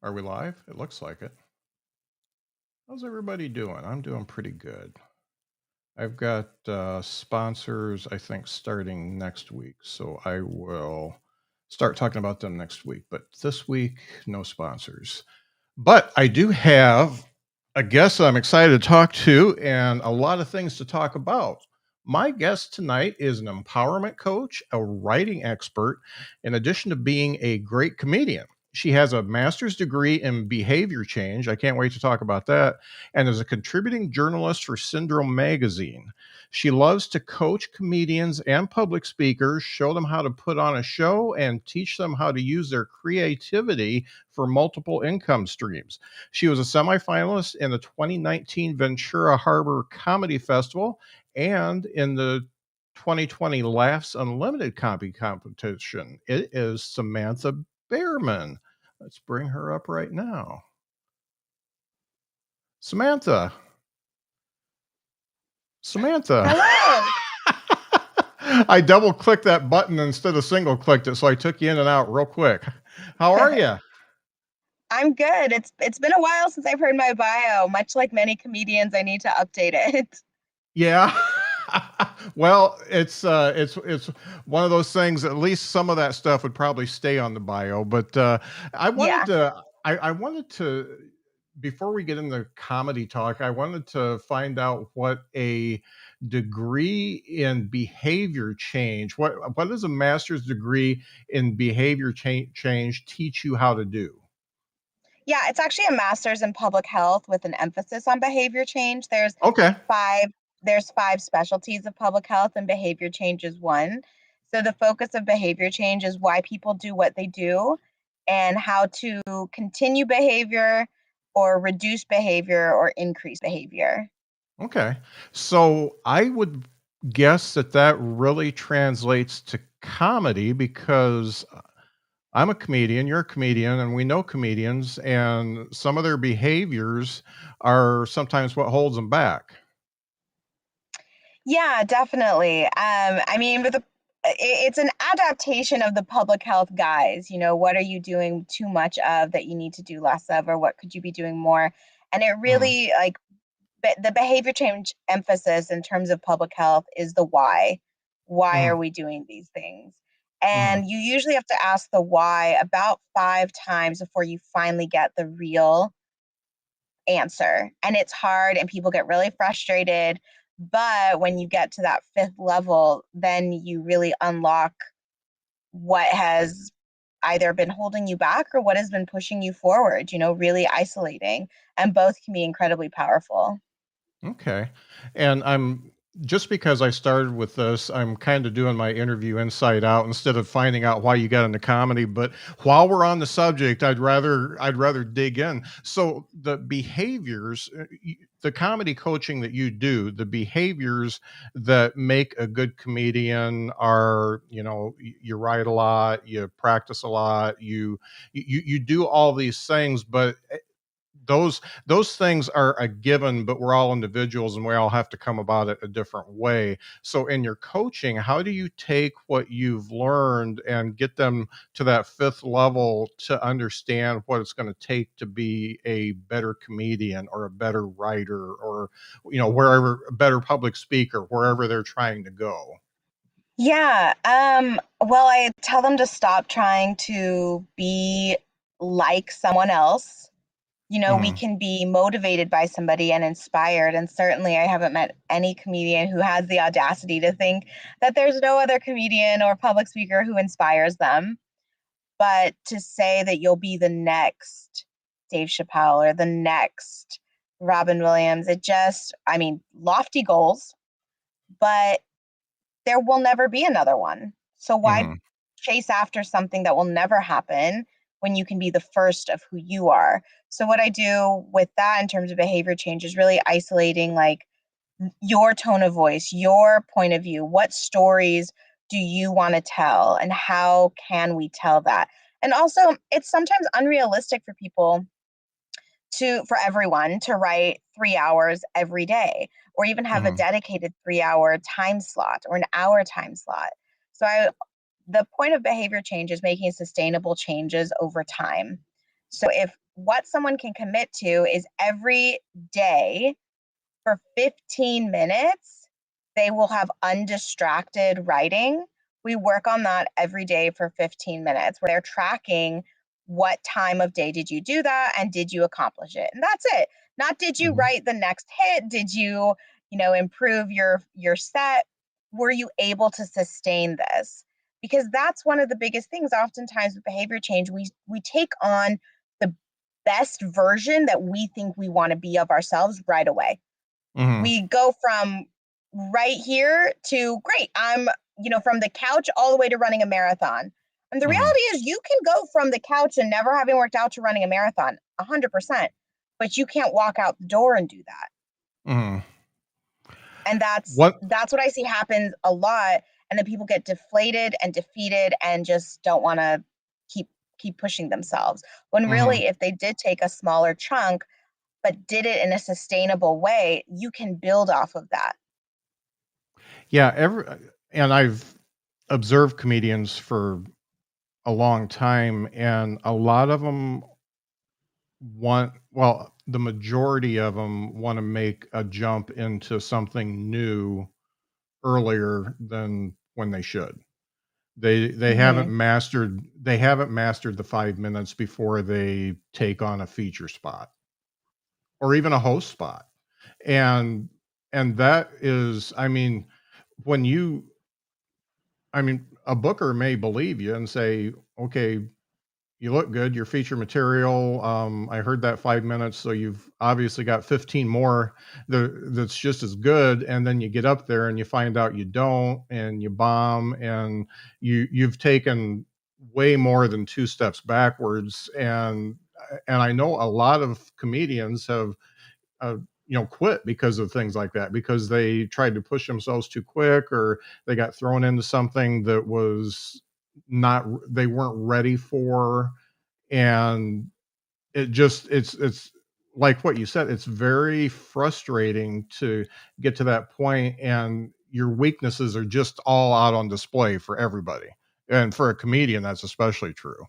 Are we live? It looks like it. How's everybody doing? I'm doing pretty good. I've got sponsors, I think, starting next week. So I will start talking about them next week. But this week, no sponsors. But I do have a guest that I'm excited to talk to and a lot of things to talk about. My guest tonight is an empowerment coach, a writing expert, in addition to being a great comedian. She has a master's degree in behavior change. I can't wait to talk about that. And is a contributing journalist for Syndrome Magazine. She loves to coach comedians and public speakers, show them how to put on a show, and teach them how to use their creativity for multiple income streams. She was a semi-finalist in the 2019 Ventura Harbor Comedy Festival and in the 2020 Laughs Unlimited Comedy Competition. It is Samantha Bearman. Let's bring her up right now. Samantha. Samantha. Hello. I double clicked that button instead of single clicked it, so I took you in and out real quick. How are you? I'm good. It's been a while since I've heard my bio. Much like many comedians, I need to update it. Yeah. Well, it's one of those things. At least some of that stuff would probably stay on the bio. But I wanted Yeah. to. I wanted to. Before we get into comedy talk, I wanted to find out what a degree in behavior change. What does a master's degree in behavior change teach you how to do? Yeah, it's actually a master's in public health with an emphasis on behavior change. Okay. Five there's five specialties of public health and behavior change is one. So the focus of behavior change is why people do what they do and how to continue behavior or reduce behavior or increase behavior. Okay. So I would guess that that really translates to comedy because I'm a comedian, you're a comedian, and we know comedians, and some of their behaviors are sometimes what holds them back. Yeah, definitely. I mean, it's an adaptation of the public health guys. What are you doing too much of that you need to do less of, or what could you be doing more? And it Mm, really the behavior change emphasis in terms of public health is the why. Why are mm, we doing these things? mm. And you usually have to ask the why about 5 times before you finally get the real answer. And it's hard and people get really frustrated. But when you get to that fifth level, then you really unlock what has either been holding you back or what has been pushing you forward, really isolating. And both can be incredibly powerful. Okay. And I'm just because I started with this, I'm kind of doing my interview inside out instead of finding out why you got into comedy. But while we're on the subject, I'd rather dig in. So the behaviors, the comedy coaching that you do, the behaviors that make a good comedian are, you write a lot, you practice a lot, you do all these things, but those things are a given, but we're all individuals and we all have to come about it a different way. So in your coaching, how do you take what you've learned and get them to that fifth level to understand what it's going to take to be a better comedian or a better writer or wherever, a better public speaker, wherever they're trying to go? Yeah. Well, I tell them to stop trying to be like someone else. We Mhm. can be motivated by somebody and inspired. And certainly, I haven't met any comedian who has the audacity to think that there's no other comedian or public speaker who inspires them. But to say that you'll be the next Dave Chappelle or the next Robin Williams, I mean, lofty goals, but there will never be another one. So why Mhm. chase after something that will never happen when you can be the first of who you are? So what I do with that in terms of behavior change is really isolating like your tone of voice, your point of view, what stories do you want to tell and how can we tell that? And also it's sometimes unrealistic for people for everyone to write 3 hours every day or even have a Mhm. dedicated 3 hour time slot or an hour time slot. The point of behavior change is making sustainable changes over time. So if what someone can commit to is every day for 15 minutes, they will have undistracted writing. We work on that every day for 15 minutes where they're tracking what time of day did you do that and did you accomplish it? And that's it. Not did you Mhm. write the next hit, did you, improve your set? Were you able to sustain this? Because that's one of the biggest things oftentimes with behavior change. We take on the best version that we think we want to be of ourselves right away. Mhm. We go from right here to great. I'm, from the couch all the way to running a marathon. And the Mhm. reality is, you can go from the couch and never having worked out to running a marathon 100%, but you can't walk out the door and do that. Mhm. And What that's what I see happens a lot. And then people get deflated and defeated and just don't want to keep keep pushing themselves. When Mhm. really, if they did take a smaller chunk but did it in a sustainable way, you can build off of that. Yeah, and I've observed comedians for a long time, and a lot of them the majority of them wanna make a jump into something new earlier than when they should. Mhm. They haven't mastered the 5 minutes before they take on a feature spot or even a host spot. And that is, I mean, when you I mean, a booker may believe you and say, "Okay, you look good, your feature material, I heard that 5 minutes, so you've obviously got 15 more that's just as good," and then you get up there and you find out you don't, and you bomb, and you've taken way more than 2 steps backwards, and I know a lot of comedians have uh, quit because of things like that, because they tried to push themselves too quick, or they got thrown into something that was not they weren't ready for, and it's like what you said. It's very frustrating to get to that point, and your weaknesses are just all out on display for everybody. And for a comedian, that's especially true.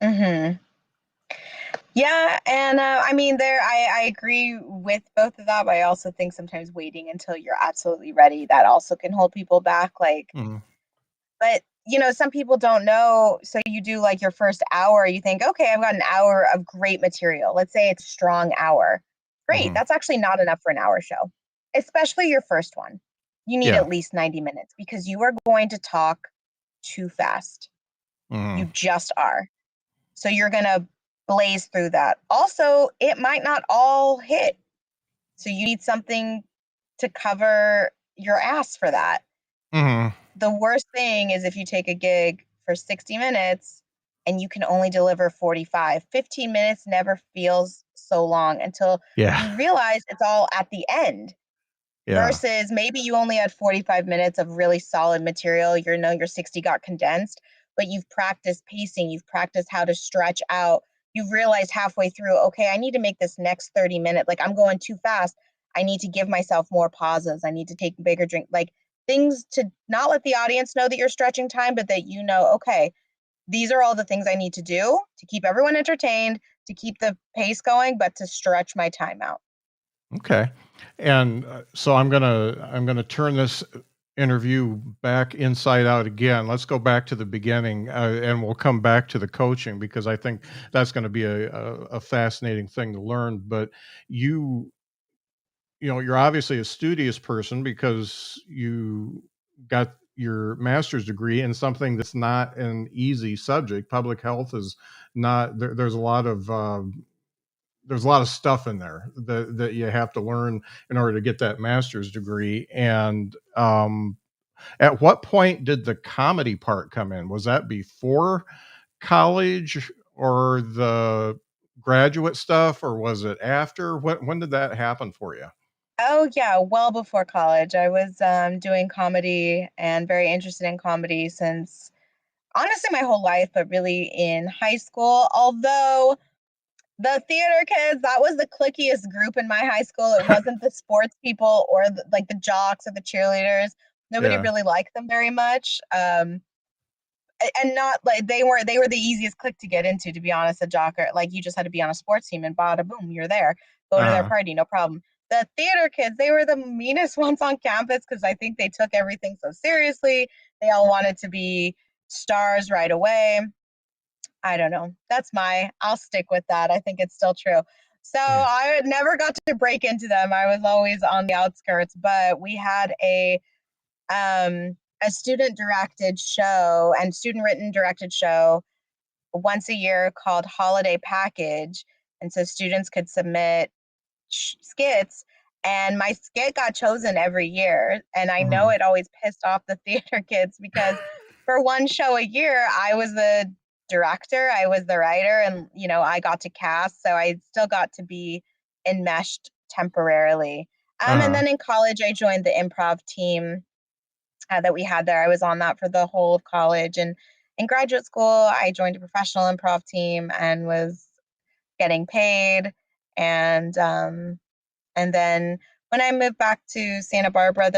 Mhm. Yeah, and I mean, I agree with both of that, but I also think sometimes waiting until you're absolutely ready, that also can hold people back. Like, Mhm. but some people don't know. So you do like your first hour, you think, okay, I've got an hour of great material. Let's say it's a strong hour. Great. Mhm. That's actually not enough for an hour show, especially your first one. You need Yeah. at least 90 minutes because you are going to talk too fast. You Mhm. just are. So you're going to blaze through that. Also, it might not all hit. So you need something to cover your ass for that. Mhm. The worst thing is if you take a gig for 60 minutes and you can only deliver 45. 15 minutes never feels so long until Yeah. you realize it's all at the end. Yeah. Versus maybe you only had 45 minutes of really solid material. Your 60 got condensed, but you've practiced pacing, you've practiced how to stretch out. You've realized halfway through, okay, I need to make this next 30 minutes. Like I'm going too fast. I need to give myself more pauses. I need to take a bigger drink. Like things to not let the audience know that you're stretching time, but that okay, these are all the things I need to do to keep everyone entertained, to keep the pace going, but to stretch my time out. Okay. And so I'm gonna turn this interview back inside out again. Let's go back to the beginning, and we'll come back to the coaching, because I think that's going to be a fascinating thing to learn. But you you're obviously a studious person, because you got your master's degree in something that's not an easy subject. Public health is not there. There's a lot of stuff in there that you have to learn in order to get that master's degree. And at what point did the comedy part come in? Was that before college, or the graduate stuff, or was it after? When did that happen for you? Oh yeah, well before college. I was doing comedy and very interested in comedy since honestly my whole life, but really in high school. Although the theater kids, that was the cliquiest group in my high school. It wasn't the sports people or the jocks or the cheerleaders. Nobody Yeah. really liked them very much. and not like they were the easiest clique to get into, to be honest. A jocker, like you just had to be on a sports team and bada boom, you're there. Go to their Uh-huh. party, no problem. The theater kids, they were the meanest ones on campus because I think they took everything so seriously. They all wanted to be stars right away. I don't know. I'll stick with that. I think it's still true. So Yeah. I never got to break into them. I was always on the outskirts, but we had a student directed show and student written directed show once a year called Holiday Package. And so students could submit skits, and my skit got chosen every year. And I know Mhm. it always pissed off the theater kids because for one show a year, I was the director, I was the writer, and I got to cast, so I still got to be enmeshed temporarily. And Uh-huh. then in college, I joined the improv team that we had there. I was on that for the whole of college, and in graduate school, I joined a professional improv team and was getting paid. And then when I moved back to Santa Barbara,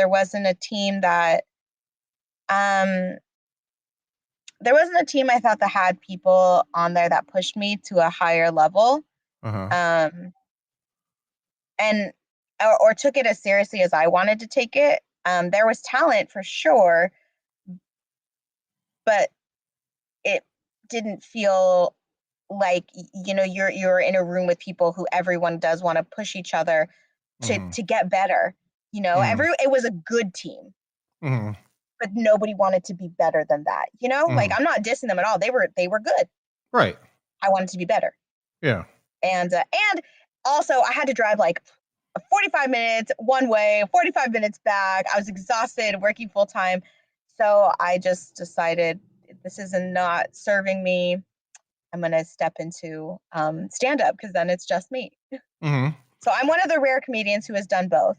um, there wasn't a team I thought that had people on there that pushed me to a higher level, Uh-huh. um, and or took it as seriously as I wanted to take it. There was talent for sure, but it didn't feel like you're in a room with people who everyone does want to push each other to Mhm. get better. Mhm. It was a good team, Mhm. but nobody wanted to be better than that. Like Mhm. I'm not dissing them at all. They were good. Right. I wanted to be better. Yeah. And also I had to drive like 45 minutes one way, 45 minutes back. I was exhausted working full time. So I just decided this is not serving me. I'm going to step into stand up because then it's just me. Mhm. So I'm one of the rare comedians who has done both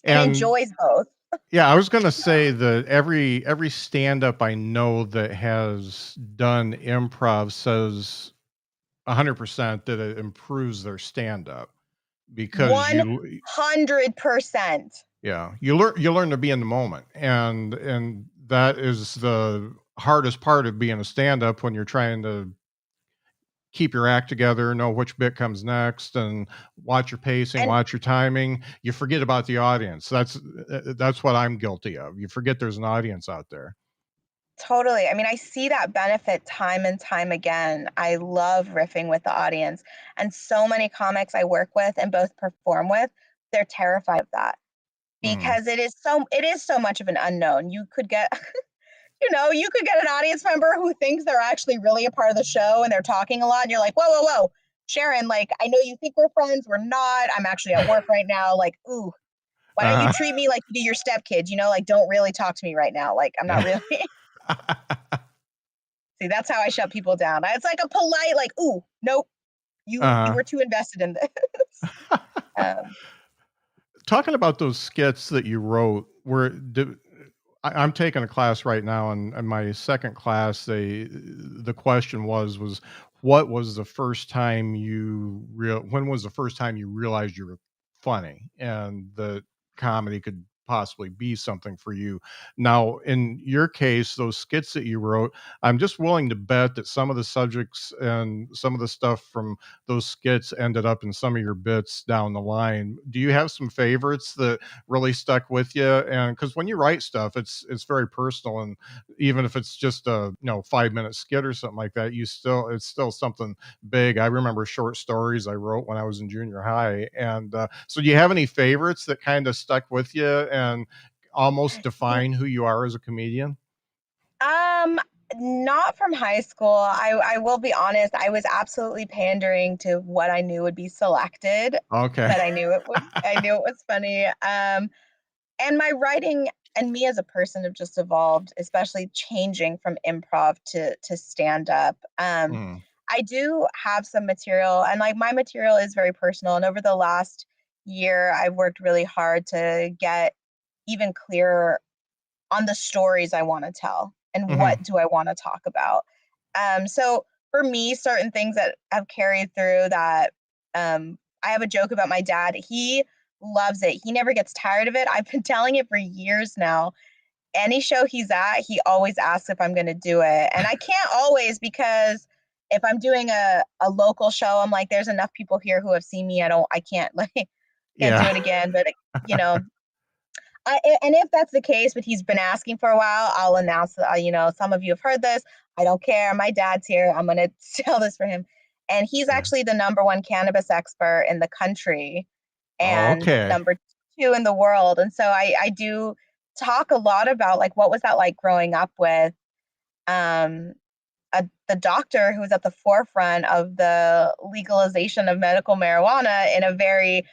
and And enjoys both. yeah, I was gonna say that every stand-up I know that has done improv says 100% that it improves their stand-up because you 100%. yeah, you learn to be in the moment, and that is the hardest part of being a stand-up when you're trying to keep your act together, know which bit comes next, and watch your pacing, And watch your timing. You forget about the audience. That's what I'm guilty of. You forget there's an audience out there. totally. I mean, I see that benefit time and time again. I love riffing with the audience. And so many comics I work with and both perform with, they're terrified of that Mhm. because it is so much of an unknown. You could get an audience member who thinks they're actually really a part of the show and they're talking a lot and you're like, "Whoa, whoa, whoa. Sharon, like I know you think we're friends, we're not. I'm actually at work right now. Like, ooh, why don't you Uh-huh. treat me like you do your stepkids? Like don't really talk to me right now. Like I'm not really." See, that's how I shut people down. It's like a polite, like, "Ooh, nope, you Uh-huh. were too invested in this." Um, Talking about those skits that you wrote, I'm taking a class right now, and in my second class, the question was what was the first time when was the first time you realized you were funny and that comedy could possibly be something for you? Now, in your case, those skits that you wrote, I'm just willing to bet that some of the subjects and some of the stuff from those skits ended up in some of your bits down the line. Do you have some favorites that really stuck with you? And because when you write stuff, it's very personal, and even if it's just a 5-minute skit or something like that, it's still something big. I remember short stories I wrote when I was in junior high, and so do you have any favorites that kind of stuck with you and almost n- define who you are as a comedian? um, not from high school. I will be honest. I was absolutely pandering to what I knew would be selected, Okay. but I knew it was funny. And my writing and me as a person have just evolved, especially changing from improv to stand up. Mm, I do have some material, and like my material is very personal. And over the last year, I've worked really hard to get even clearer on the stories I want to tell and mhm, what do I want to talk about. So for me, certain things that have carried through that I have a joke about my dad. He loves it. He never gets tired of it. I've been telling it for years now. any show he's at, he always asks if I'm going to do it. And I can't always, because if I'm doing a local show, I'm like, there's enough people here who have seen me. I can't like, can't do Yeah. it again. But, you know, and if that's the case, but he's been asking for a while, I'll announce, some of you have heard this. I don't care. My dad's here. I'm going to tell this for him. And he's Yeah. actually the number one cannabis expert in the country Oh, and okay. number two in the world. And so I do talk a lot about like, what was that like growing up with um, the doctor who was at the forefront of the legalization of medical marijuana in a very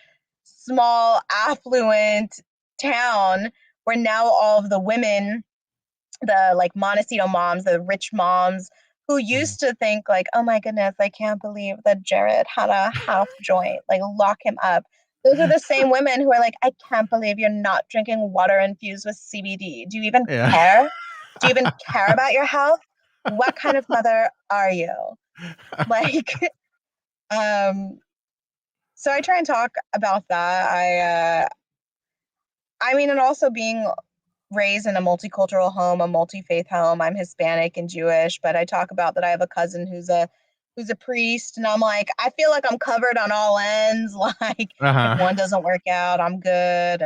small, affluent town, where now all of the women, the like Montecito moms, the rich moms who Mhm. used to think like, oh my goodness, I can't believe that Jared had a half joint, like lock him up. Those are the same women who are like, I can't believe you're not drinking water infused with CBD. Do you even Yeah. care? Do you even care about your health? What kind of mother are you? Like, um, so I try and talk about that. I mean, and also being raised in a multicultural home, a multi-faith home. I'm Hispanic and Jewish, but I talk about that I have a cousin who's a priest, and I'm like, I feel like I'm covered on all ends. Like if Uh-huh. one doesn't work out, I'm good.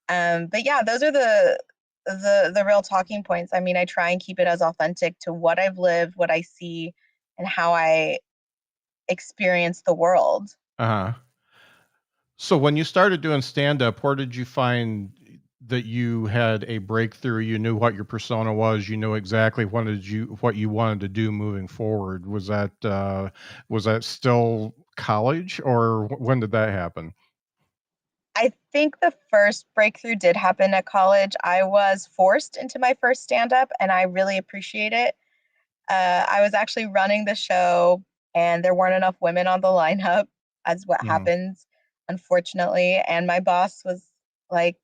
And but yeah, those are the real talking points. I mean, I try and keep it as authentic to what I've lived, what I see, and how I experience the world. Uh-huh. So when you started doing stand-up, where did you find that you had a breakthrough? You knew what your persona was, you knew exactly what you wanted to do moving forward. Was that still college, or when did that happen? I think the first breakthrough did happen at college. I was forced into my first stand up, and I really appreciate it. I was actually running the show, and there weren't enough women on the lineup, as what Mhm. happens, unfortunately. And my boss was like,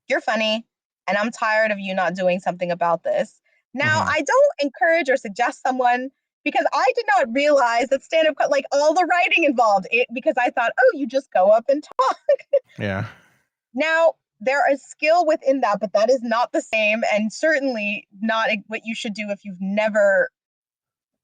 you're funny, and I'm tired of you not doing something about this. Now, Mhm. I don't encourage or suggest someone, because I did not realize that stand up, like all the writing involved it, because I thought, oh, you just go up and talk. Yeah. Now, there is skill within that, but that is not the same, and certainly not what you should do if you've never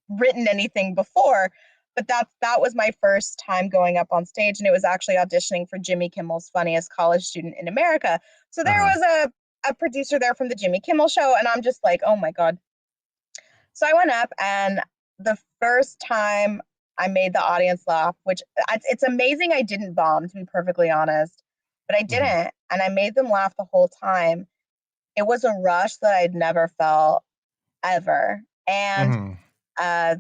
written anything before. But that was my first time going up on stage, and it was actually auditioning for Jimmy Kimmel's Funniest College Student in America. So there Uh-huh. was a producer there from the Jimmy Kimmel show, and I'm just like, oh my god. So I went up, and the first time I made the audience laugh, which it's amazing I didn't bomb, to be perfectly honest, but I Mhm. didn't, and I made them laugh the whole time. It was a rush that I'd never felt ever, and Mhm. uh,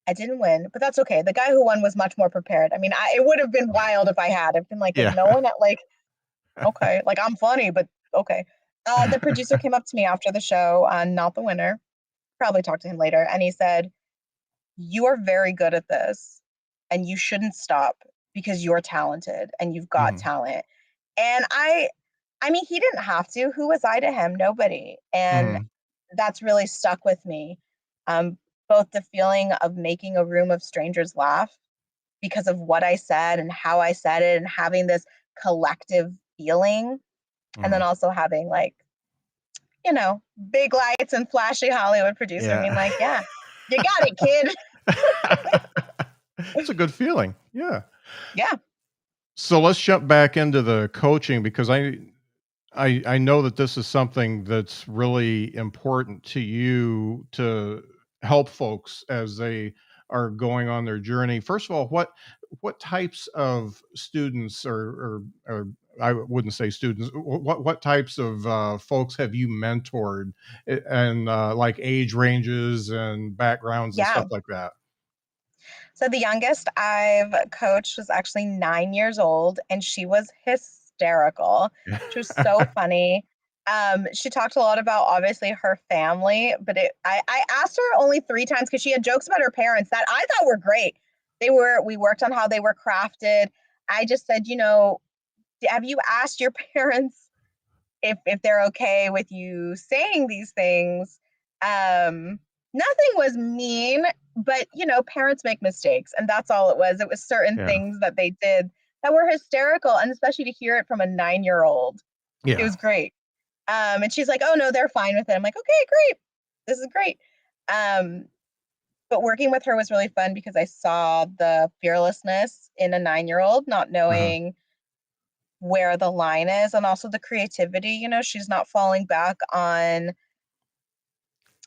I didn't win, but that's okay. The guy who won was much more prepared. I mean, it would have been wild if I had. I've been like, there's Yeah. no one at like, okay, like I'm funny, but okay. The producer came up to me after the show, not the winner. Probably talked to him later, and he said, "You are very good at this, and you shouldn't stop because you're talented and you've got Mhm. talent." And I mean, he didn't have to. Who was I to him? Nobody. And Mhm. that's really stuck with me. Um, both the feeling of making a room of strangers laugh because of what I said and how I said it, and having this collective feeling, and then Mhm. also having like, big lights and flashy Hollywood producer. I mean, Yeah. like, yeah, you got it, kid. It's a good feeling. Yeah. Yeah, So let's jump back into the coaching, because I know that this is something that's really important to you to help folks as they are going on their journey. First of all, what types of students, or I wouldn't say students, what types of folks have you mentored, and like age ranges and backgrounds and yeah. stuff like that? So the youngest I've coached was actually 9 years old, and she was hysterical. She was so funny. She talked a lot about obviously her family, but I asked her only 3 times because she had jokes about her parents that I thought were great. We worked on how they were crafted. I just said, have you asked your parents if they're okay with you saying these things? Nothing was mean, but parents make mistakes, and that's all it was. It was certain Yeah. things that they did that were hysterical, and especially to hear it from a 9-year old, it Yeah. was great. And she's like, oh no, they're fine with it. I'm like, okay, great. This is great. Um, but working with her was really fun because I saw the fearlessness in a 9-year-old, not Mhm. knowing where the line is, and also the creativity. She's not falling back on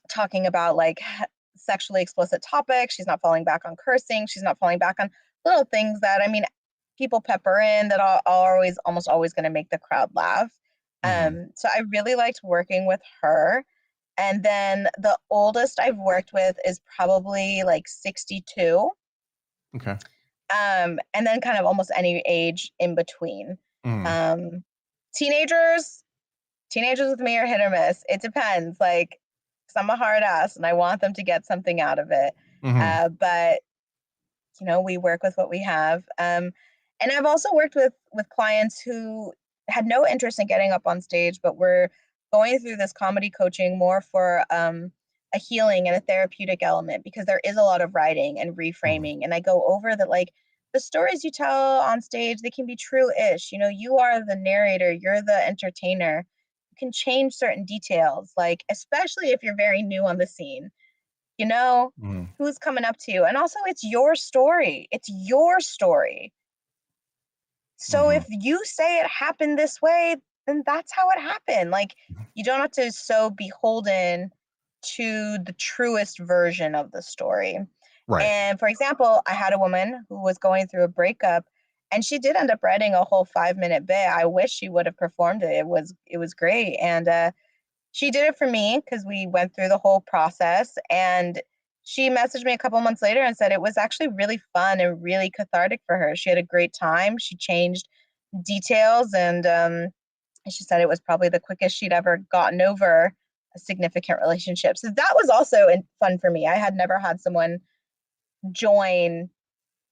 talking about like sexually explicit topics. She's not falling back on cursing. She's not falling back on little things that, I mean, people pepper in that are always, almost always going to make the crowd laugh. Mhm. So I really liked working with her. And then the oldest I've worked with is probably like 62. Okay. And then kind of almost any age in between. Mhm. Um, teenagers, teenagers with me are hit or miss. It depends. Like, 'cause I'm a hard ass and I want them to get something out of it. Mhm. But we work with what we have. And I've also worked with clients who had no interest in getting up on stage, but were going through this comedy coaching more for a healing and a therapeutic element, because there is a lot of writing and Mhm. reframing. And I go over that, like, the stories you tell on stage, they can be true-ish. You are the narrator, you're the entertainer. You can change certain details, like especially if you're very new on the scene, you know Mhm. who's coming up to you. And also, it's your story. It's your story. So if Mhm. you say it happened this way, then that's how it happened. Like, you don't have to so beholden to the truest version of the story. Right. And for example, I had a woman who was going through a breakup, and she did end up writing a whole 5-minute bit. I wish she would have performed it. It was great. And she did it for me because we went through the whole process. And she messaged me a couple months later and said it was actually really fun and really cathartic for her. She had a great time. She changed details, and she said it was probably the quickest she'd ever gotten over a significant relationship. So that was also fun for me. I had never had someone join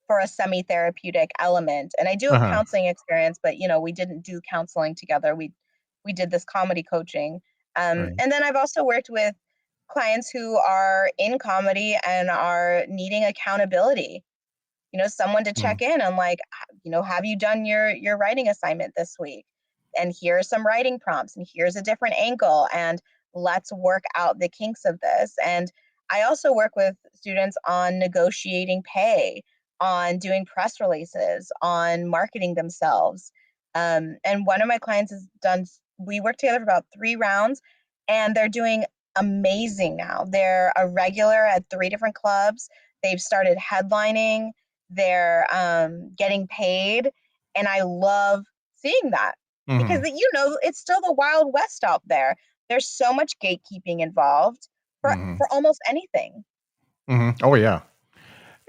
for a semi-therapeutic element. And I do have Uh-huh. counseling experience, but we didn't do counseling together. We did this comedy coaching. Right. And then I've also worked with clients who are in comedy and are needing accountability. Someone to Mhm. check in on, like, have you done your writing assignment this week? And here are some writing prompts, and here's a different angle, and let's work out the kinks of this. And I also work with students on negotiating pay, on doing press releases, on marketing themselves. And one of my clients has done. We worked together for about 3 rounds, and they're doing amazing now. They're a regular at 3 different clubs. They've started headlining. They're getting paid, and I love seeing that, because Mhm. it's still the wild west out there. There's so much gatekeeping involved for Mhm. for almost anything. Mhm. Oh, yeah.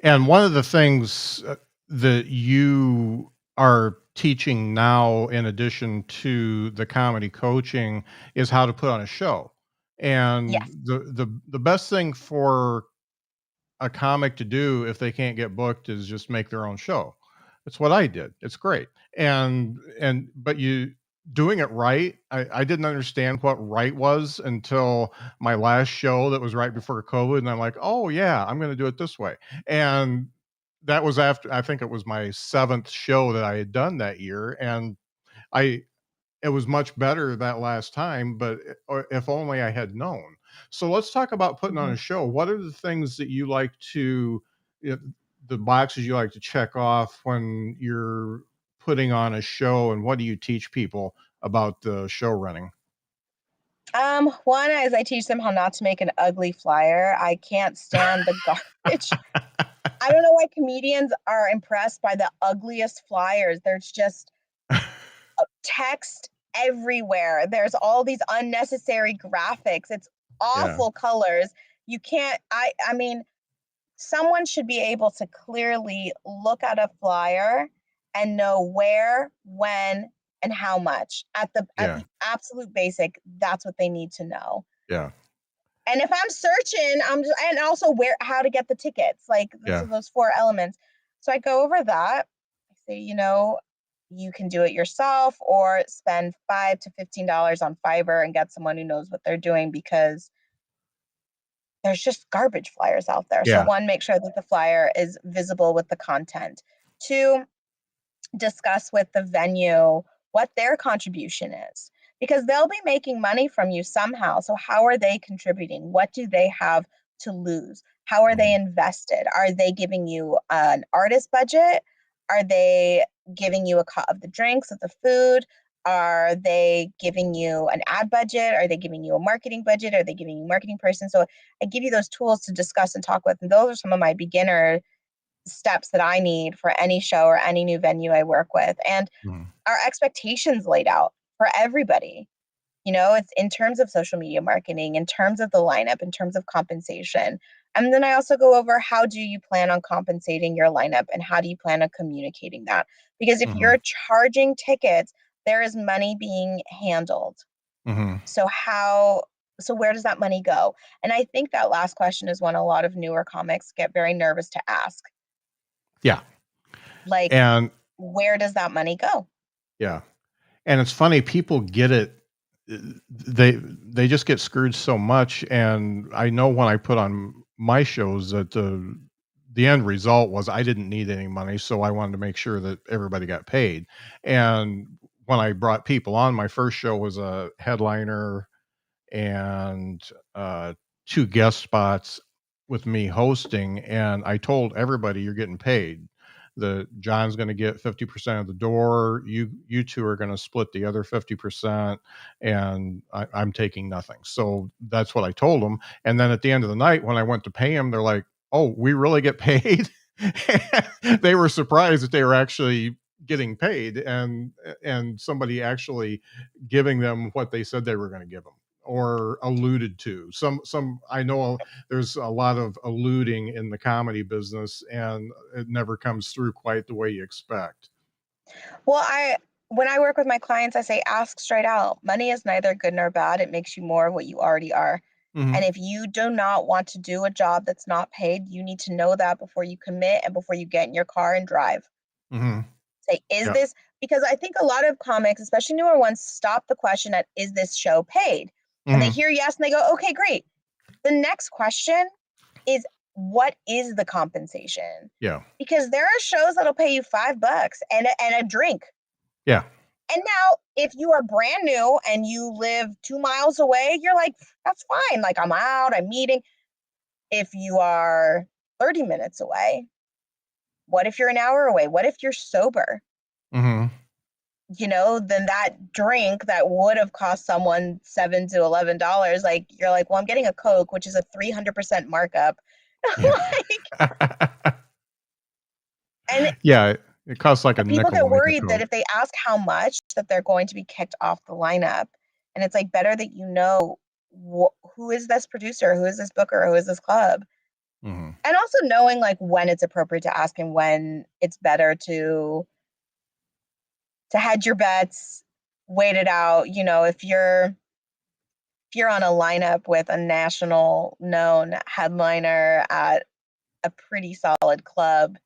And one of the things, that you are teaching now, in addition to the comedy coaching, is how to put on a show. And Yes. the best thing for a comic to do if they can't get booked is just make their own show. That's what I did. It's great. And but you doing it right, I didn't understand what right was until my last show that was right before COVID, and I'm like, "Oh, yeah, I'm gonna do it this way." And that was after, I think it was my 7th show that I had done that year, and I it was much better that last time, but or if only I had known. So let's talk about putting on Mhm. a show. What are the things that you like to, uh, the boxes you like to check off when you're putting on a show, and what do you teach people about the show running? One is I teach them how not to make an ugly flyer. I can't stand the garbage. I don't know why comedians are impressed by the ugliest flyers. There's just text everywhere. There's all these unnecessary graphics. It's Yeah, awful colors. You can't I mean, someone should be able to clearly look at a flyer and know where, when, and how much. At the yeah, absolute basic, that's what they need to know. yeah, And if I'm searching, and also where how to get the tickets, like yeah, those 4 elements. So I go over that. I say, you can do it yourself or spend $5 to $15 on Fiverr and get someone who knows what they're doing, because there's just garbage flyers out there. So yeah. one, make sure that the flyer is visible with the content. Two, discuss with the venue what their contribution is. because they'll be making money from you somehow. So how are they contributing? What do they have to lose? How are they Mhm. invested? Are they giving you an artist budget? Are they giving you a cut of the drinks, of the food? Are they giving you an ad budget? Are they giving you a marketing budget? Are they giving you a marketing person? So I give you those tools to discuss and talk with. And those are some of my beginner steps that I need for any show or any new venue I work with. And Mhm. our expectations laid out for everybody. It's in terms of social media marketing, in terms of the lineup, in terms of compensation. And then I also go over, how do you plan on compensating your lineup and how do you plan on communicating that? Because if Mhm. you're charging tickets, there is money being handled. Mhm. So where does that money go? And I think that last question is one a lot of newer comics get very nervous to ask. Yeah. Like, And where does that money go? yeah. And it's funny, people get it. They just get screwed so much, and I know when I put on my shows that the end result was I didn't need any money, so I wanted to make sure that everybody got paid. And when I brought people on, my first show was a headliner and uh, 2 guest spots with me hosting, and I told everybody, "You're getting paid. The John's gonna get 50% of the door, you 2 are gonna split the other 50%, and I'm taking nothing." So, that's what I told them. And then at the end of the night, when I went to pay them, they're like, "Oh, we really get paid?" They were surprised that they were actually getting paid, and somebody actually giving them what they said they were gonna give them or alluded to. Some I know there's a lot of alluding in the comedy business, and it never comes through quite the way you expect. Well, when I work with my clients, I say, ask straight out. Money is neither good nor bad. It makes you more of what you already are. And Mhm. if you do not want to do a job that's not paid, you need to know that before you commit and before you get in your car and drive. Mhm. Say, is Yeah. this, because I think a lot of comics, especially newer ones, stop the question at, is this show paid? And they Mhm. hear yes and they go, okay, great. The next question is, what is the compensation? Yeah. Because there are shows that'll pay you $5 and a drink. Yeah. And now, if you are brand new and you live 2 miles away, you're like, that's fine. Like, I'm out, I'm meeting. If you are 30 minutes away, what if you're an hour away? What if you're sober? Mhm. Then that drink that would have cost someone $7 to $11, like, you're like, well, I'm getting a Coke, which is a 300% markup. Yeah. Like, and Yeah, it costs like a people nickel to get make a worried that Coke. if they ask how much, that they're going to be kicked off the lineup. And it's like, better that who is this producer, who is this booker, who is this club, Mhm. and also knowing like when it's appropriate to ask and when it's better to hedge your bets, wait it out. If you're on a lineup with a national known headliner at a pretty solid club,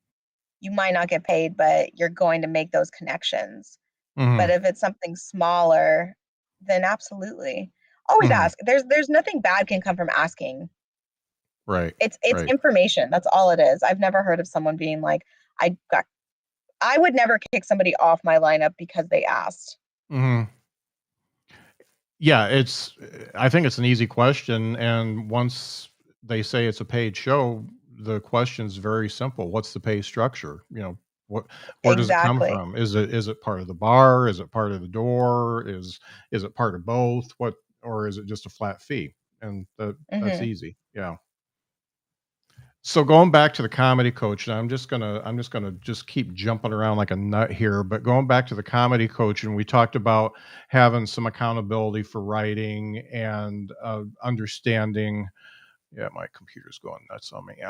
you might not get paid, but you're going to make those connections. But Mhm. if it's something smaller, then absolutely. Always Mhm. ask. There's nothing bad can come from asking. Right. It's Right. information. That's all it is. I've never heard of someone being like, I would never kick somebody off my lineup because they asked. Mhm. Yeah, I think it's an easy question, and once they say it's a paid show, the question's very simple. What's the pay structure? What where does it come Exactly. from? Is it part of the bar? Is it part of the door? Is it part of both? Or is it just a flat fee? And that's Hmm. easy. Yeah. So going back to the comedy coach, and I'm just gonna just keep jumping around like a nut here, but going back to the comedy coach, and we talked about having some accountability for writing and understanding. Yeah, my computer's going nuts on me.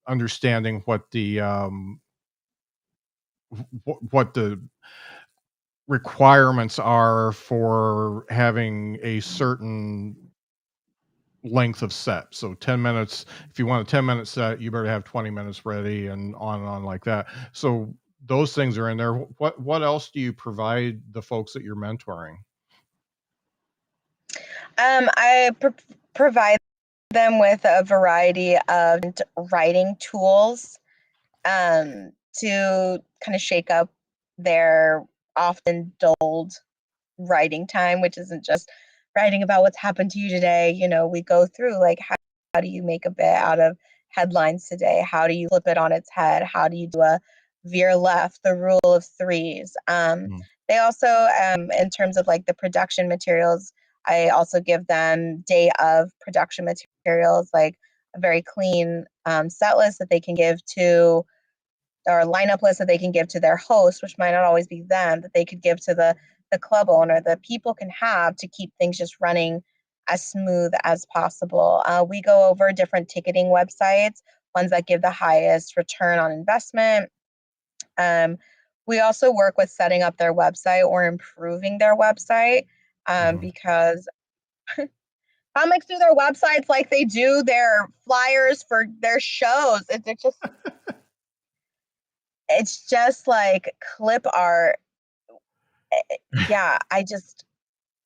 Understanding what the requirements are for having a certain length of set. So 10 minutes, if you want a 10-minute set, you better have 20 minutes ready and on like that. So those things are in there. What else do you provide the folks that you're mentoring? I provide them with a variety of writing tools to kind of shake up their often dulled writing time, which isn't just writing about what's happened to you today. We go through like how do you make a bit out of headlines today? How do you flip it on its head? How do you do a veer left, the rule of threes? Mm. They also, in terms of like the production materials, I also give them day of production materials, like a very clean set list that they can give to, or lineup list that they can give to their host, which might not always be them, that they could give to the club owner, that people can have to keep things just running as smooth as possible. We go over different ticketing websites, ones that give the highest return on investment. Um, we also work with setting up their website or improving their website, Hmm. because comics do their websites like they do their flyers for their shows. It's just like clip art. Yeah,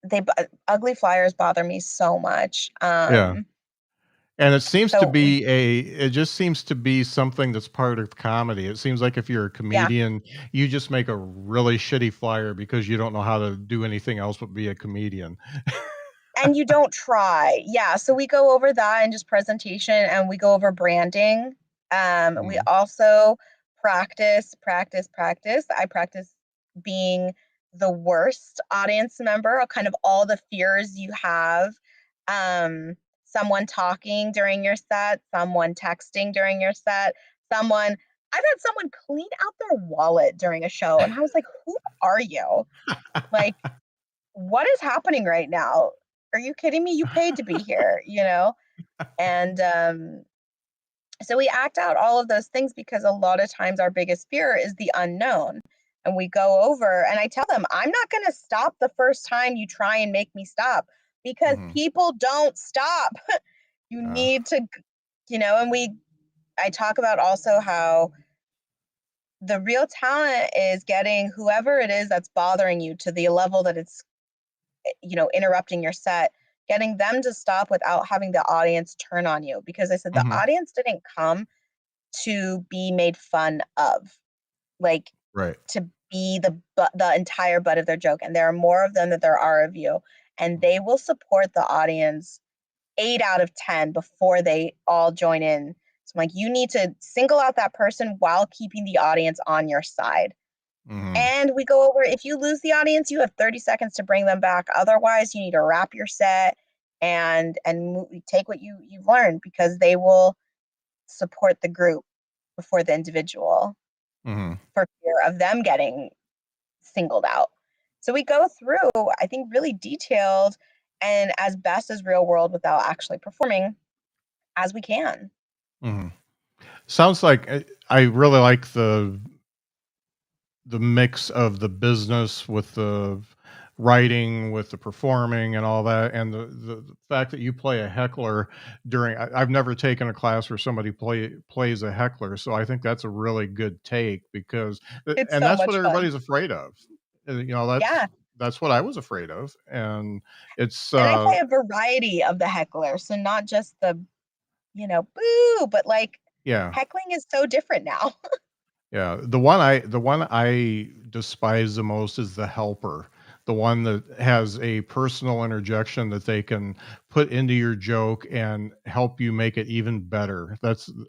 they ugly flyers bother me so much. Yeah. And So it just seems to be something that's part of comedy. It seems like if you're a yeah, comedian, you just make a really shitty flyer because you don't know how to do anything else but be a comedian. and you don't try. Yeah, so we go over that and just presentation, and we go over branding. We Mhm, also practice, practice, practice. I practice being the worst audience member, kind of all the fears you have. Um, Someone talking during your set, someone texting during your set, someone I've had someone clean out their wallet during a show, and I was like, "Who are you?" Like, what is happening right now? Are you kidding me? You paid to be here. And so we act out all of those things because a lot of times our biggest fear is the unknown. And we go over, and I tell them, I'm not going to stop the first time you try and make me stop, because mhm, people don't stop. You uh, need to, and I talk about also how the real talent is getting whoever it is that's bothering you to the level that it's interrupting your set, getting them to stop without having the audience turn on you, because I said the mhm, audience didn't come to be made fun of, like, right, to be the entire butt of their joke, and there are more of them than there are of you, and they mhm, will support the audience 8 out of 10 before they all join in. So I'm like, you need to single out that person while keeping the audience on your side. mhm, And we go over, if you lose the audience, you have 30 seconds to bring them back. Otherwise, you need to wrap your set and take what you've learned, because they will support the group before the individual, mhm, for fear of them getting singled out. So we go through, I think, really detailed and as best as real world without actually performing as we can. mhm. Sounds like I really like the mix of the business with the writing, with the performing and all that, and the fact that you play a heckler during I've never taken a class where somebody plays a heckler, so I think that's a really good take because It's and so that's what much fun. everybody's afraid of. Yeah. That's what I was afraid of, and it's, And I play a variety of the heckler. So not just boo, but like yeah. heckling is so different now. Yeah, the one I despise the most is the helper. The one that has a personal interjection that they can put into your joke and help you make it even better.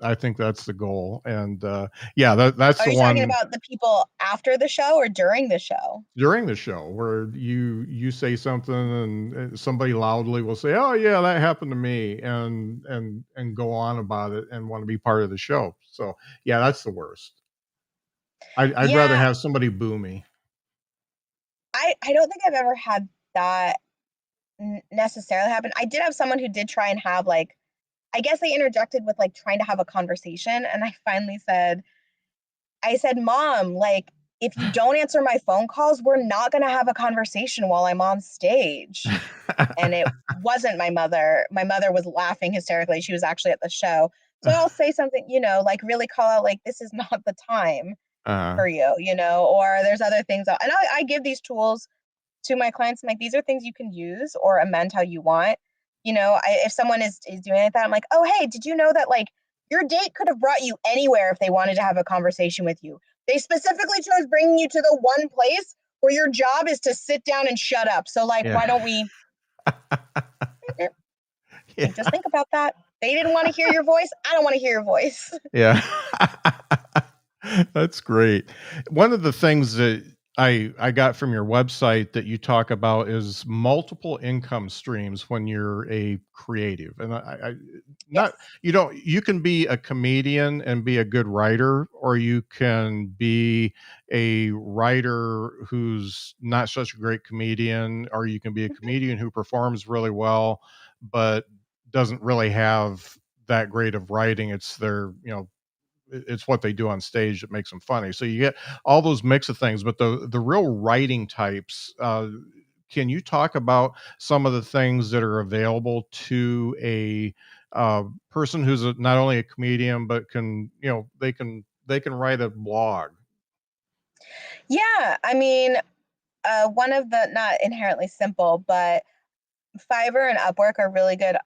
I think that's the goal. And yeah, that's Are the you talking one about the people after the show or during the show? during the show where you say something and somebody loudly will say, "Oh yeah, that happened to me," and go on about it and want to be part of the show. So yeah, that's the worst. I'd rather Yeah, have somebody boo me. I don't think I've ever had that necessarily happen. I did have someone who did try and have like, I guess they interjected with like trying to have a conversation, and I said, "Mom, like, if you don't answer my phone calls, we're not going to have a conversation while I'm on stage." And it wasn't my mother. My mother was laughing hysterically. She was actually at the show. So I'll say something, like really call out, like, this is not the time Uh, for you, or there's other things. And I give these tools to my clients. I'm like, these are things you can use or amend how you want. If someone is doing like that, I'm like, oh, hey, did you know that like your date could have brought you anywhere if they wanted to have a conversation with you? They specifically chose bringing you to the one place or your job is to sit down and shut up. So like, Yeah. why don't we Yeah. just think about that? They didn't want to hear your voice. I don't want to hear your voice. Yeah. That's great. One of the things that I got from your website that you talk about is multiple income streams when you're a creative. And I not Yes. you don't you can be a comedian and be a good writer, or you can be a writer who's not such a great comedian, or you can be a Mhm. comedian who performs really well but doesn't really have that great of writing. It's their, it's what they do on stage that makes them funny. So you get all those mix of things, but the real writing types. Can you talk about some of the things that are available to a person who's not only a comedian but can, they can write a blog? Yeah. I mean, one of the not inherently simple, but Fiverr and Upwork are really good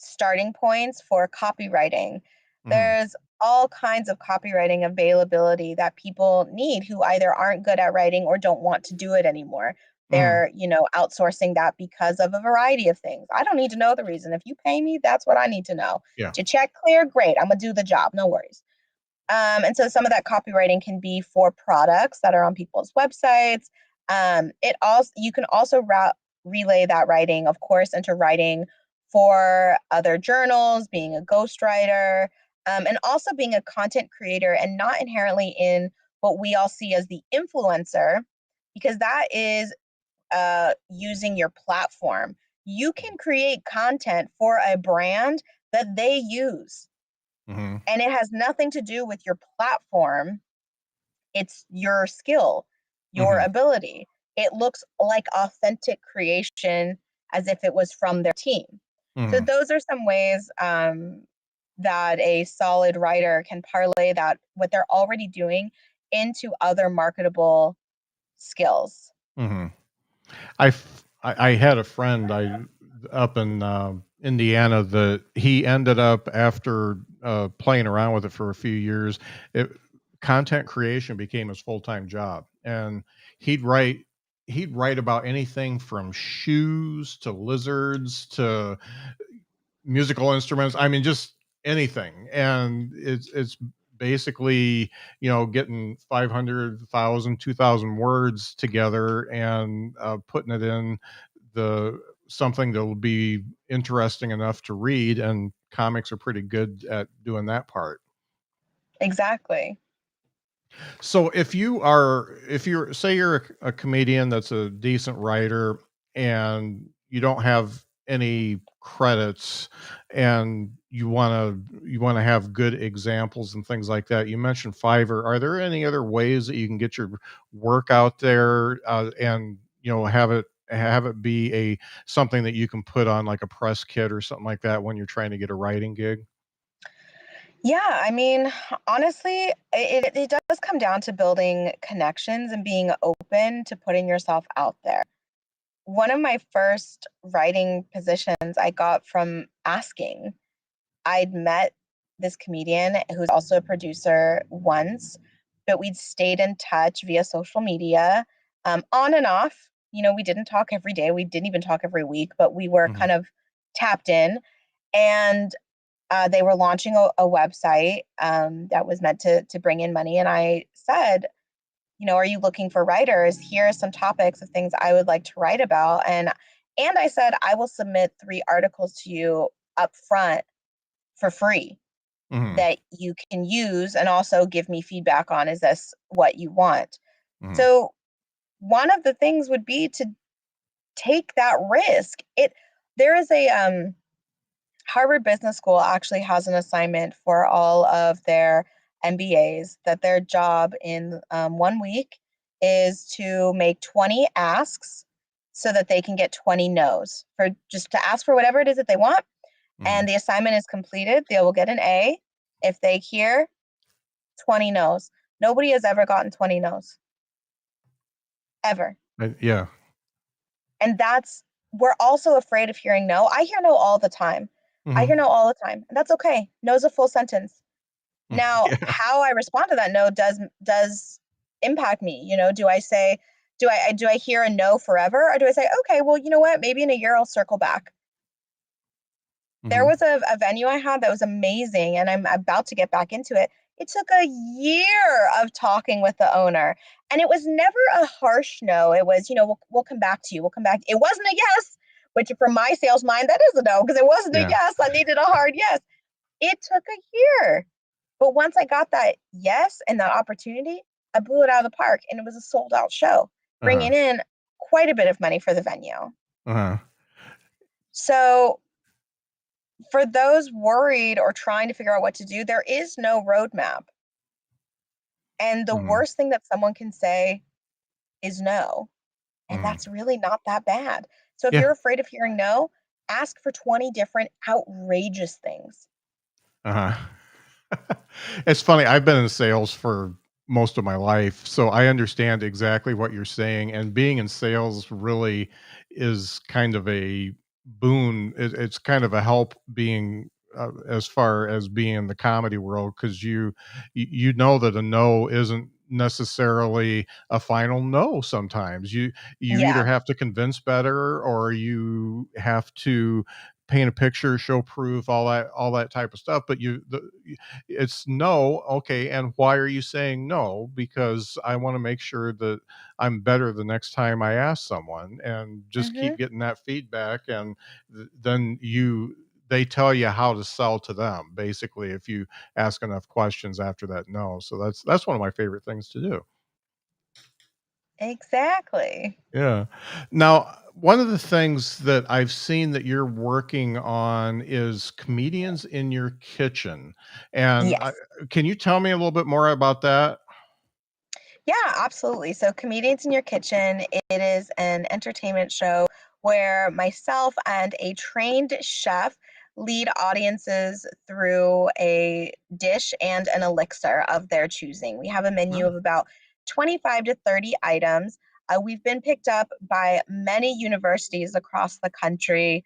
starting points for copywriting. Hmm. There's all kinds of copywriting availability that people need who either aren't good at writing or don't want to do it anymore. Hmm. They're, outsourcing that because of a variety of things. I don't need to know the reason. If you pay me, that's what I need to know. Yeah. To check clear, great. I'm gonna do the job. No worries. And so some of that copywriting can be for products that are on people's websites. It also you can also relay that writing, of course, into writing for other journals, being a ghostwriter, and also being a content creator, and not inherently in what we all see as the influencer, because that is using your platform. You can create content for a brand that they use, Hmm. and it has nothing to do with your platform. It's your skill, your Hmm. ability. It looks like authentic creation as if it was from their team. So Hmm. those are some ways that a solid writer can parlay that what they're already doing into other marketable skills. Hmm. I had a friend up in Indiana that he ended up after playing around with it for a few years. It, content creation became his full time job, and he'd write he'd write about anything from shoes to lizards to musical instruments. I mean, just anything. And it's basically, getting 500,000, 2,000 words together and putting it in the something that will be interesting enough to read. And comics are pretty good at doing that part. Exactly. So if you're, say you're a comedian that's a decent writer and you don't have any credits, and you want to have good examples and things like that. You mentioned Fiverr. Are there any other ways that you can get your work out there, and have it be a something that you can put on like a press kit or something like that when you're trying to get a writing gig? Yeah, I mean, honestly, it does come down to building connections and being open to putting yourself out there. One of my first writing positions I got from asking. I'd met this comedian who's also a producer once, but we'd stayed in touch via social media, on and off. We didn't talk every day. We didn't even talk every week, but we were Hmm. kind of tapped in. And they were launching a website that was meant to bring in money. And I said, are you looking for writers? Here are some topics of things I would like to write about. And I said, I will submit 3 articles to you up front for free Hmm. that you can use and also give me feedback on, is this what you want? Hmm. So one of the things would be to take that risk. There is a Harvard Business School actually has an assignment for all of their MBAs that their job in 1 week is to make 20 asks so that they can get 20 no's, for just to ask for whatever it is that they want. Hmm. And the assignment is completed, they will get an A. If they hear 20 no's, nobody has ever gotten 20 no's, ever. Yeah. And we're also afraid of hearing no. I hear no all the time. I Hmm. hear no all the time. And that's okay. No's a full sentence. Now, Yeah. how I respond to that no does impact me. Do I say, Do I hear a no forever, or do I say, okay, well, you know what, maybe in a year I'll circle back. There Mhm. was a venue I had that was amazing, and I'm about to get back into it. It took a year of talking with the owner, and it was never a harsh no. It was, we'll come back to you. We'll come back. It wasn't a yes, which from my sales mind, that is a no, because it wasn't a Yeah. yes. I needed a hard yes. It took a year. But once I got that yes and that opportunity, I blew it out of the park, and it was a sold out show, Uh-huh. bringing in quite a bit of money for the venue. Uh-huh. So for those worried or trying to figure out what to do, there is no roadmap. And the Mhm. worst thing that someone can say is no. And Mhm. that's really not that bad. So if Yeah. you're afraid of hearing no, ask for 20 different outrageous things. Uh-huh. It's funny, I've been in sales for most of my life, so I understand exactly what you're saying, and being in sales really is kind of a boon. It's kind of a help being, as far as being in the comedy world, because you know that a no isn't necessarily a final no sometimes. You either Yeah. have to convince better, or you have to paint a picture, show proof, all that type of stuff, but it's no. Okay, and why are you saying no? Because I want to make sure that I'm better the next time I ask someone, and just keep Hmm. getting that feedback, and then they tell you how to sell to them, basically, if you ask enough questions after that no. So that's one of my favorite things to do. Exactly. Yeah. Now, one of the things that I've seen that you're working on is comedians in your kitchen. And Yes. can you tell me a little bit more about that? Yeah, absolutely. So, Comedians in Your Kitchen, it is an entertainment show where myself and a trained chef lead audiences through a dish and an elixir of their choosing. We have a menu Mm. of about 25 to 30 items. We've been picked up by many universities across the country.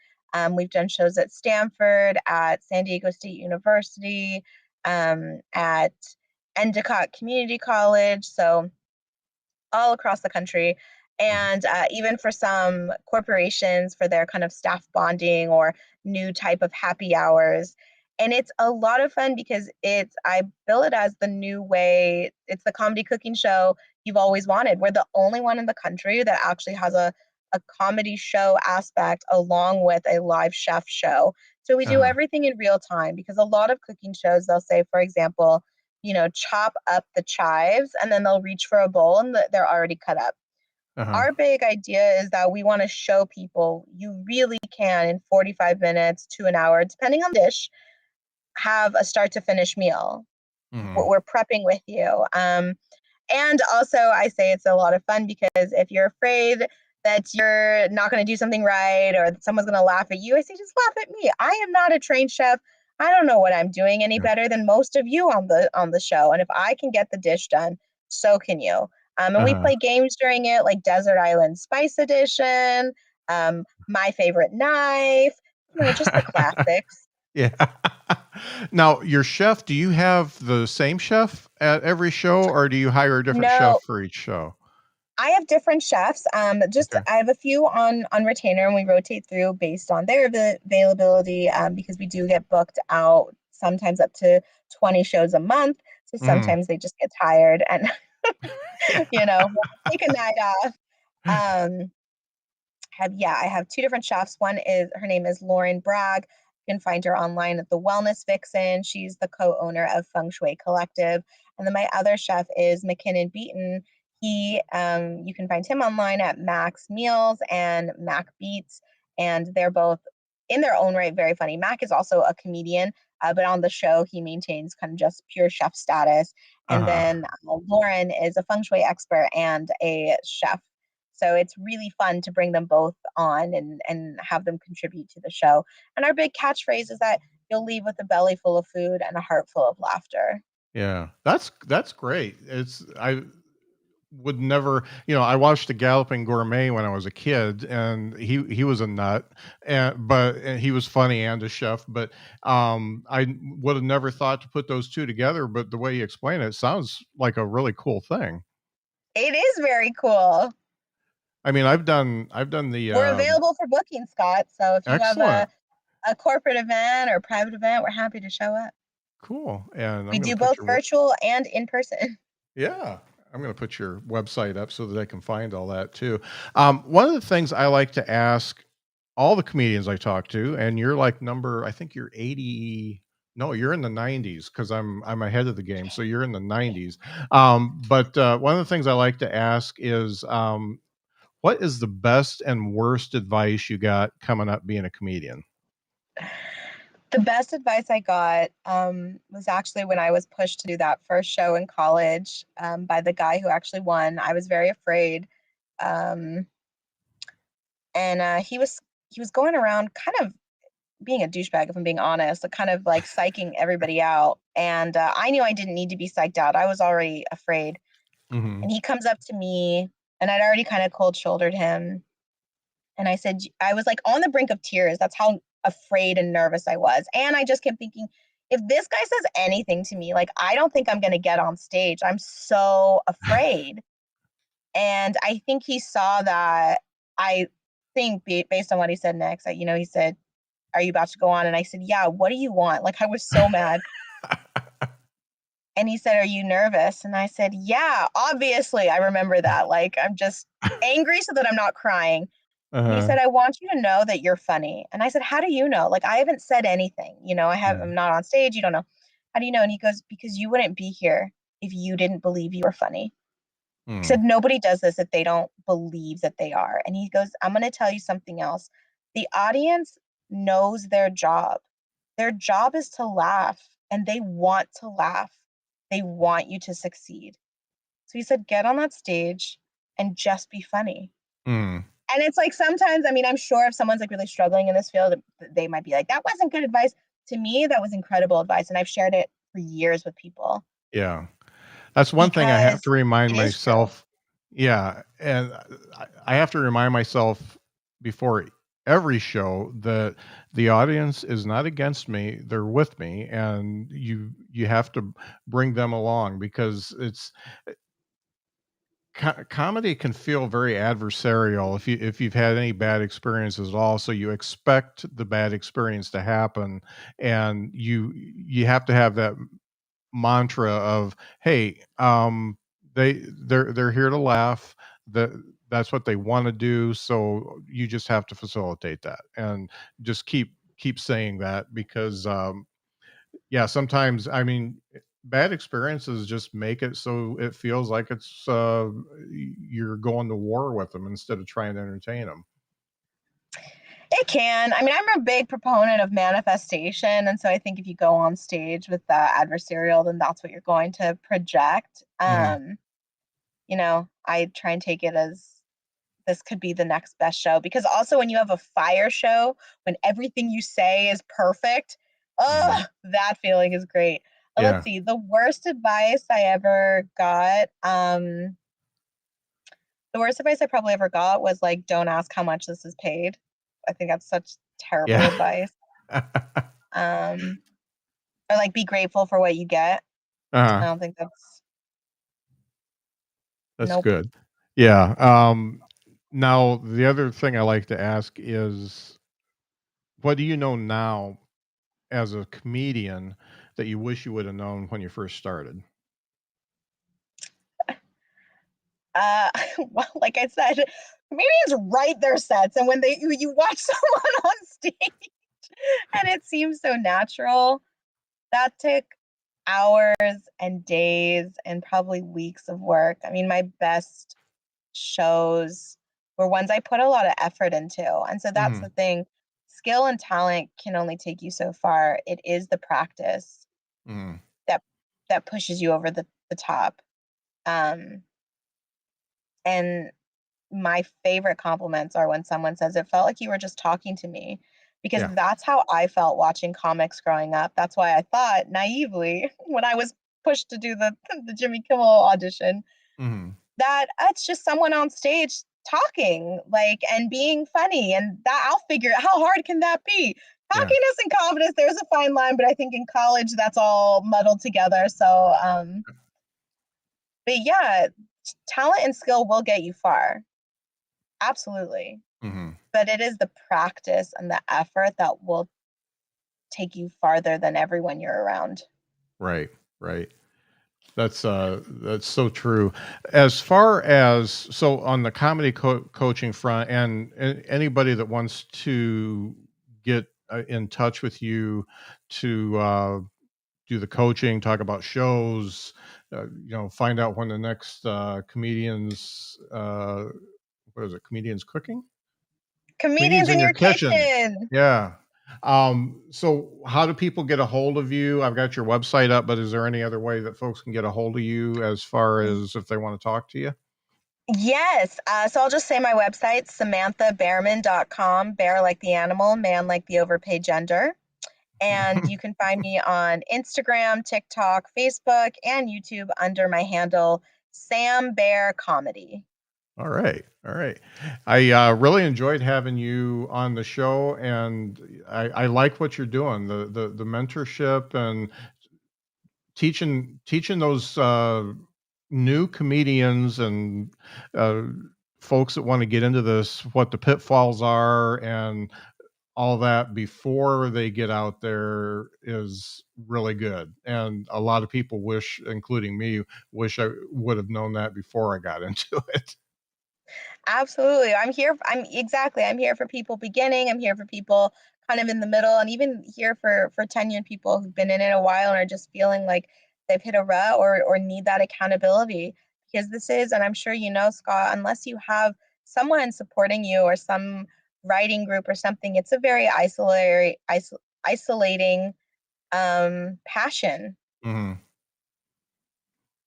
We've done shows at Stanford, at San Diego State University, at Endicott Community College. So, all across the country. Mhm. And even for some corporations for their kind of staff bonding or new type of happy hours. And it's a lot of fun because I bill it as the new way, it's the comedy cooking show you've always wanted. We're the only one in the country that actually has a comedy show aspect along with a live chef show. So we do Uh-huh. everything in real time because a lot of cooking shows, they'll say, for example, chop up the chives and then they'll reach for a bowl and they're already cut up. Uh-huh. Our big idea is that we want to show people you really can, in 45 minutes to an hour, depending on the dish, have a start to finish meal. Mhm. We're prepping with you. And also, I say it's a lot of fun because if you're afraid that you're not going to do something right or that someone's going to laugh at you, I say just laugh at me. I am not a trained chef. I don't know what I'm doing any Yeah. better than most of you on the show. And if I can get the dish done, so can you. And we Uh-huh. play games during it, like Desert Island Spice Edition, My Favorite Knife, just the classics. Yeah. Now, your chef, do you have the same chef at every show, or do you hire a different chef No, for each show? I have different chefs. Just Okay. I have a few on retainer, and we rotate through based on their availability. Because we do get booked out sometimes up to 20 shows a month. So Mhm. sometimes they just get tired and Yeah. we'll take a night off. Um, I have two different chefs. One is her name is Lauren Bragg. You can find her online at the Wellness Vixen. She's the co-owner of Feng Shui Collective. And then my other chef is McKinnon Beaton. You can find him online at Max Meals and Mac Beats, and they're both in their own right very funny. Mac is also a comedian, but on the show he maintains kind of just pure chef status. And Uh-huh. then Lauren is a feng shui expert and a chef, so it's really fun to bring them both on and have them contribute to the show. And our big catchphrase is that you'll leave with a belly full of food and a heart full of laughter. Yeah. That's great. I would never, I watched The Galloping Gourmet when I was a kid, and he was a nut, and he was funny and a chef, but I would have never thought to put those two together, but the way you explain it sounds like a really cool thing. It is very cool. I mean, I've done the We're available for booking, Scott. So if you have excellent, a corporate event or a private event, we're happy to show up. cool, and I'm We going do to put both your virtual and in person. yeah, I'm going to put your website up so that I can find all that too. One of the things I like to ask all the comedians I talk to, and you're like number, I think you're 80. No, you're in the 90s because I'm ahead of the game, so you're in the 90s. But one of the things I like to ask is, what is the best and worst advice you got coming up being a comedian? The best advice I got was actually when I was pushed to do that first show in college by the guy who actually won. I was very afraid, um, and he was going around kind of being a douchebag, if I'm being honest, like kind of like psyching everybody out. And I knew I didn't need to be psyched out. I was already afraid. Hmm. And he comes up to me, and I'd already kind of cold shouldered him. And I said, I was like on the brink of tears. That's how afraid and nervous I was. And I just kept thinking, if this guy says anything to me, like, I don't think I'm going to get on stage. I'm so afraid. And I think he saw that. I think based on what he said next, he said, "Are you about to go on?" And I said, "Yeah, what do you want?" Like, I was so mad. And he said, "Are you nervous?" And I said, "Yeah, obviously." I remember that. Like, I'm just angry so that I'm not crying. And he Uh-huh. said, "I want you to know that you're funny." And I said, "How do you know? Like, I haven't said anything. I'm Mm, not on stage. You don't know. How do you know?" And he goes, "Because you wouldn't be here if you didn't believe you were funny." He mm, said, "Nobody does this if they don't believe that they are." And he goes, "I'm going to tell you something else. The audience knows their job. Their job is to laugh, and they want to laugh. They want you to succeed." So he said, "Get on that stage and just be funny." mm. And it's like sometimes, I mean, I'm sure if someone's like really struggling in this field, they might be like, "That wasn't good advice." To me, that was incredible advice. And I've shared it for years with people Yeah. That's one thing I have because to remind it is true. myself. Yeah, and I have to remind myself before every show that the audience is not against me, they're with me, and you have to bring them along because it's comedy can feel very adversarial if you've had any bad experiences at all, so you expect the bad experience to happen, and you have to have that mantra of, "Hey, they're here to laugh. That that's what they want to do. So you just have to facilitate that and just keep saying that because yeah, sometimes I mean bad experiences just make it so it feels like it's you're going to war with them instead of trying to entertain them." It can. I mean, I'm a big proponent of manifestation. And so I think if you go on stage with the adversarial, then that's what you're going to project. Hmm. I try and take it as this could be the next best show because also when you have a fire show, when everything you say is perfect, Hmm. oh, that feeling is great. Let's Yeah. see. The worst advice I ever got, the worst advice I probably ever got was like, don't ask how much this is paid. I think that's such terrible Yeah. advice. Um, or like be grateful for what you get. I uh don't think that's That's nope. good. Yeah. Now, the other thing I like to ask is, what do you know now as a comedian that you wish you would have known when you first started? Uh, well, like I said, comedians write their sets, and when you watch someone on stage and it seems so natural, that took hours and days and probably weeks of work. I mean, my best shows were ones I put a lot of effort into. And so that's the Mhm. thing. Skill and talent can only take you so far. It is the practice Mhm. that that pushes you over the top. Um, and my favorite compliments are when someone says it felt like you were just talking to me because Yeah. that's how I felt watching comics growing up. That's why I thought naively when I was pushed to do the the Jimmy Kimmel audition Mhm. that it's just someone on stage talking like and being funny and that I'll figure how hard can that be? Yeah. Cockiness and confidence, there's a fine line, but I think in college that's all muddled together. So but yeah, talent and skill will get you far. Absolutely. Mhm. But it is the practice and the effort that will take you farther than everyone you're around. Right, right. That's so true. As far as so on the comedy coaching front, and anybody that wants to get in touch with you to do the coaching, talk about shows, find out when the next comedians, what is it, comedians cooking? Comedians Comedians in in your your kitchen. kitchen. Yeah. So how do people get a hold of you? I've got your website up, but is there any other way that folks can get a hold of you as far as if they want to talk to you? Yes. So I'll just say my website, samanthabearman.com, bear like the animal, man like the overpaid gender. And you can find me on Instagram, TikTok, Facebook, and YouTube under my handle, Sam Bear Comedy. All right. All right. I really enjoyed having you on the show, and I like what you're doing, the mentorship and teaching those new comedians and uh, folks that want to get into this what the pitfalls are and all that before they get out there is really good. And a lot of people wish, including me, wish I would have known that before I got into it. Absolutely. I'm here for people beginning. I'm here for people kind of in the middle, and even here for tenured people who've been in it a while and are just feeling like they've hit a rut or need that accountability. Because this is, and I'm sure you know, Scott, unless you have someone supporting you or some writing group or something, it's a very isolating passion. Mhm.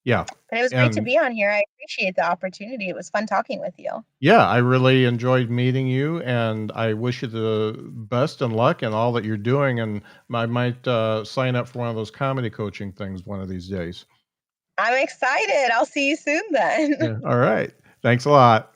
Yeah. But it was great to And be on here. I appreciate the opportunity. It was fun talking with you. yeah, I really enjoyed meeting you, and I wish you the best and luck in all that you're doing. And I might sign up for one of those comedy coaching things one of these days. I'm excited. I'll see you soon then. Yeah. All right. Thanks a lot.